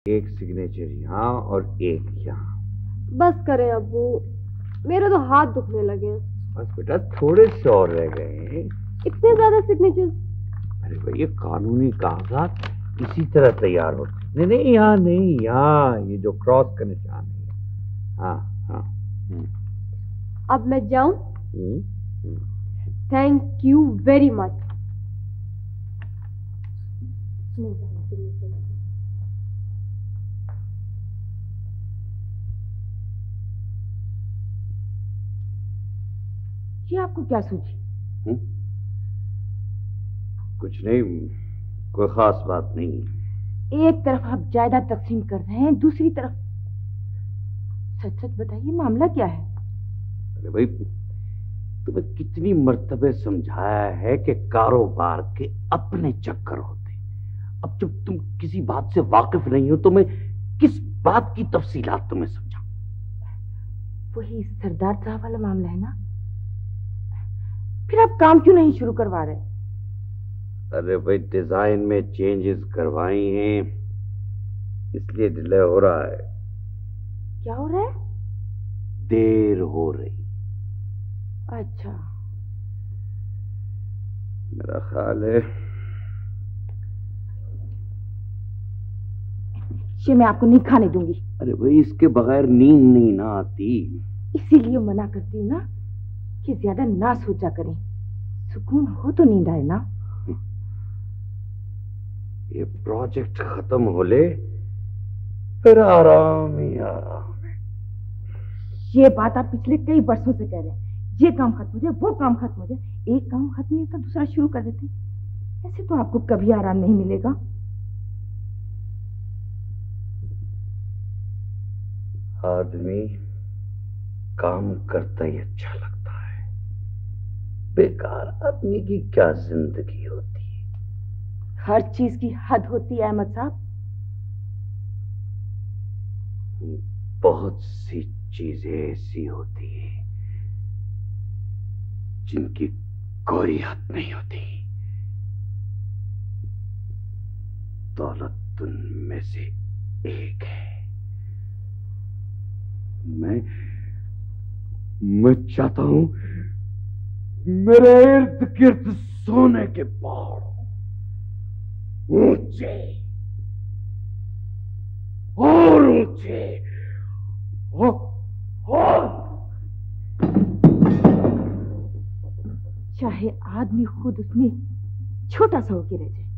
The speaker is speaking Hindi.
एक सिग्नेचर यहाँ और एक यहाँ। बस करें अब्बू, मेरे तो हाथ दुखने लगे हैं। बस बेटा, थोड़े से और रह गए हैं। इतने ज्यादा सिग्नेचर्स? अरे भाई, ये कानूनी कागजात इसी तरह तैयार होते। नहीं नहीं, यहाँ नहीं, यहाँ ये जो क्रॉस का निशान है। हाँ हाँ। अब मैं जाऊं? Thank you very much. ये आपको क्या सूझी? कुछ नहीं, कोई खास बात नहीं। एक तरफ आप जायदाद तकसीम कर रहे हैं, दूसरी तरफ सच सच बताइए, मामला क्या है? अरे भाई, तुम्हें कितनी मर्तबे समझाया है कि कारोबार के अपने चक्कर होते। अब जब तुम किसी बात से वाकिफ नहीं हो तो मैं किस बात की तफसीलात तुम्हें समझाऊं? वही सरदार साहब वाला मामला है ना? फिर आप काम क्यों नहीं शुरू करवा रहे? अरे भाई, डिजाइन में चेंजेस करवाई हैं, इसलिए डिले हो रहा है। क्या हो रहा है? देर हो रही। अच्छा, मेरा ख्याल है ये मैं आपको नहीं खाने दूंगी। अरे भाई, इसके बगैर नींद नहीं ना आती। इसीलिए मना करती हूँ ना कि ज्यादा ना सोचा करें, सुकून हो तो नींद आए ना। ये प्रोजेक्ट खत्म हो ले, फिर आराम ही आराम है। ये बात आप पिछले कई वर्षों से कह रहे हैं, ये काम खत्म हो जाए, वो काम खत्म हो जाए। एक काम खत्म नहीं होता दूसरा शुरू कर देते। ऐसे तो आपको कभी आराम नहीं मिलेगा। आदमी काम करता ही अच्छा लगता है। बेकार आदमी की क्या जिंदगी होती है। हर चीज की हद होती है अहमद साहब। बहुत सी चीजें ऐसी होती है जिनकी कोई हद नहीं होती। दौलत उनमें से एक है। मैं चाहता हूं मेरे इर्द गिर्द सोने के पहाड़, ऊंचे और ऊंचे और चाहे आदमी खुद उसमें छोटा सा होके रह जाए।